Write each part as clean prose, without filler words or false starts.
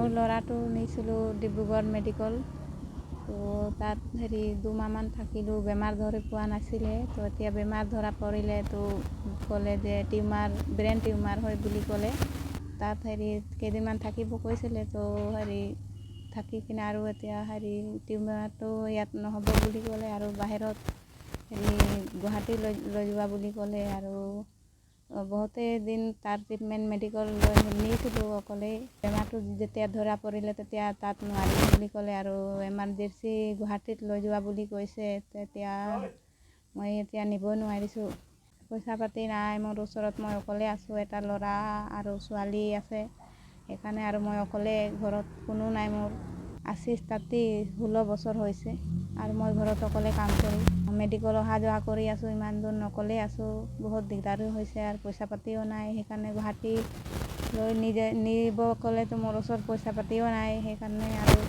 মোৰ ল'ৰাটো নিছিলোঁ ডিব্ৰুগড় মেডিকেল। তো তাত 2মাহমান থাকিলোঁ, বেমাৰ ধৰি পোৱা নাছিলে। তো এতিয়া বেমাৰ ধৰা পৰিলে, তো ক'লে যে ব্ৰেইন টিউমাৰ হয় বুলি ক'লে। তাত কেইদিনমান থাকিব কৈছিলে। তো থাকি কিনে আৰু এতিয়া টিউমাৰটো ইয়াত নহ'ব বুলি ক'লে আৰু বাহিৰত গুৱাহাটী লৈ যোৱা বুলি ক'লে। আৰু বহুতে দিন তাৰ ট্ৰিটমেণ্ট মেডিকেল নিছিলোঁ অকলে। বেমাৰটো যেতিয়া ধৰা পৰিলে তেতিয়া তাত নোৱাৰিম বুলি ক'লে আৰু এমাৰ্জেঞ্চি গুৱাহাটীত লৈ যোৱা বুলি কৈছে। তেতিয়া মই এতিয়া নিব নোৱাৰিছোঁ, পইচা পাতি নাই মোৰ ওচৰত। মই অকলে আছোঁ, এটা ল'ৰা আৰু ছোৱালী আছে। সেইকাৰণে আৰু মই অকলে, ঘৰত কোনো নাই মোৰ। 16 বছৰ হৈছে আৰু মই ঘৰত অকলে কাম কৰোঁ। মেডিকেল অহা যোৱা কৰি আছোঁ, ইমান দূৰ অকলে আছোঁ। বহুত দিগদাৰো হৈছে আৰু পইচা পাতিও নাই। সেইকাৰণে গুৱাহাটী লৈ নিব ক'লেতো মোৰ ওচৰত পইচা পাতিও নাই। সেইকাৰণে আৰু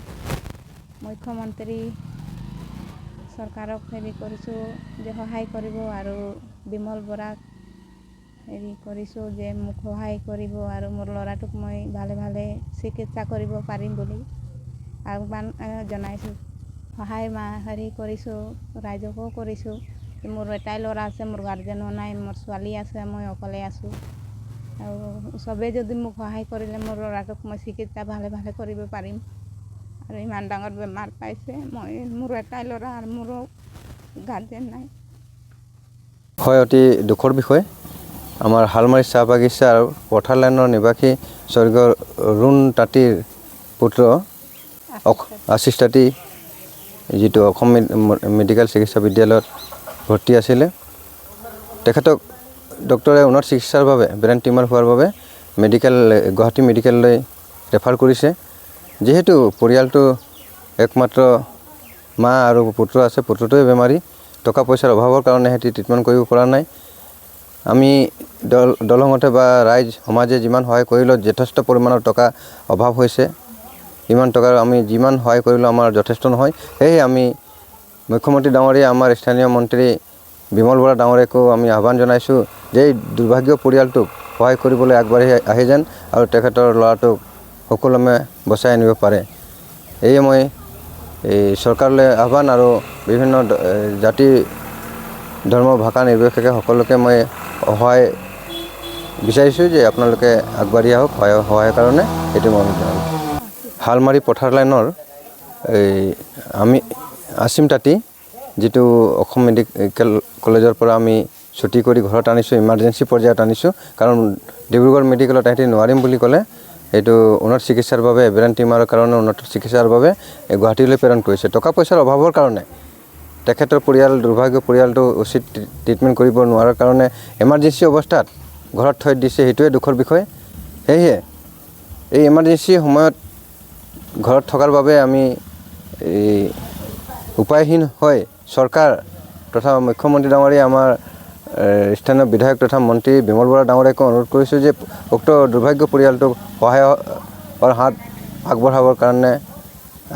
মুখ্যমন্ত্ৰী চৰকাৰক কৰিছোঁ যে সহায় কৰিব, আৰু বিমল বৰাক কৰিছোঁ যে মোক সহায় কৰিব আৰু মোৰ ল'ৰাটোক মই ভালে চিকিৎসা কৰিব পাৰিম বুলি আহ্বান জনাইছোঁ। সহায় কৰিছোঁ, ৰাইজকো কৰিছোঁ। মোৰ এটাই ল'ৰা আছে, মোৰ গাৰ্জেনো নাই, মোৰ ছোৱালী আছে, মই অকলে আছোঁ। আৰু চবেই যদি মোক সহায় কৰিলে মোৰ ল'ৰাটোক মই চিকিৎসা ভালে কৰিব পাৰিম। আৰু ইমান ডাঙৰ বেমাৰ পাইছে, মোৰ এটাই ল'ৰা আৰু মোৰো গাৰ্জেন নাই। হয়, অতি দুখৰ বিষয়। আমাৰ হালমাৰী চাহ বাগিচাৰ পথাৰ লাইনৰ নিবাসী স্বৰ্গীয় ৰুণ তাঁতীৰ পুত্ৰ আশীষ তাঁতী, যিটো অসম মেডিকেল চিকিৎসা বিদ্যালয়ত ভৰ্তি আছিলে। তেখেতক ডক্টৰে উন্নত চিকিৎসাৰ বাবে ব্ৰেইন টিউমাৰ হোৱাৰ বাবে গুৱাহাটী মেডিকেললৈ ৰেফাৰ কৰিছে। যিহেতু পৰিয়ালটো একমাত্ৰ মা আৰু পুত্ৰ আছে, পুত্ৰটোৱে বেমাৰী। টকা পইচাৰ অভাৱৰ কাৰণে সিহঁতি ট্ৰিটমেণ্ট কৰিব পৰা নাই। আমি দলঙতে বা ৰাইজ সমাজে যিমান সহায় কৰিলেও যথেষ্ট পৰিমাণৰ টকা অভাৱ হৈছে। ইমান টকাৰ আমি যিমান সহায় কৰিলেও আমাৰ যথেষ্ট নহয়। সেয়েহে আমি মুখ্যমন্ত্ৰী ডাঙৰীয়া, আমাৰ স্থানীয় মন্ত্ৰী বিমল বৰা ডাঙৰীয়াকো আমি আহ্বান জনাইছোঁ যে এই দুৰ্ভাগ্য পৰিয়ালটোক সহায় কৰিবলৈ আগবাঢ়ি আহি যেন আৰু তেখেতৰ ল'ৰাটোক সুকলমে বচাই আনিব পাৰে। এয়ে মই চৰকাৰলৈ আহ্বান, আৰু বিভিন্ন জাতি ধৰ্ম ভাষা নিৰ্বিশেষে সকলোকে মই সহায় বিচাৰিছোঁ যে আপোনালোকে আগবাঢ়ি আহক সহায়ৰ কাৰণে। এইটো মই জনালোঁ। হালমাৰী পথাৰ লাইনৰ আছিম তাঁতী, যিটো অসম মেডিকেল কলেজৰ পৰা আমি ছুটি কৰি ঘৰত আনিছোঁ, ইমাৰ্জেঞ্চি পৰ্যায়ত আনিছোঁ। কাৰণ ডিব্ৰুগড় মেডিকেলত সিহঁতি নোৱাৰিম বুলি ক'লে। এইটো উন্নত চিকিৎসাৰ বাবে, ব্ৰেইন টিউমাৰৰ কাৰণে উন্নত চিকিৎসাৰ বাবে গুৱাহাটীলৈ প্ৰেৰণ কৰিছে। টকা পইচাৰ অভাৱৰ কাৰণে তেখেতৰ দুৰ্ভাগ্য পৰিয়ালটো উচিত ট্ৰিটমেণ্ট কৰিব নোৱাৰাৰ কাৰণে এমাৰ্জেঞ্চি অৱস্থাত ঘৰত থৈ দিছে। সেইটোৱে দুখৰ বিষয়। সেয়েহে এই এমাৰ্জেঞ্চি সময়ত ঘৰত থকাৰ বাবে আমি উপায়হীন হৈ চৰকাৰ তথা মুখ্যমন্ত্ৰী ডাঙৰীয়া, আমাৰ স্থানীয় বিধায়ক তথা মন্ত্ৰী বিমল বৰা ডাঙৰীয়াকো অনুৰোধ কৰিছোঁ যে উক্ত দুৰ্ভাগ্য পৰিয়ালটোক সহায়ৰ হাত আগবঢ়াবৰ কাৰণে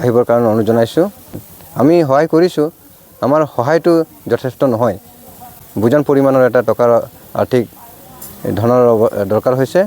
আহিবৰ কাৰণে অনুৰোধ জনাইছোঁ। আমি সহায় কৰিছোঁ, আমাৰ সহায়টো যথেষ্ট নহয়। বুজান পৰিমাণৰ এটা টকাৰ আৰ্থিক ধনৰ দৰকাৰ হৈছে।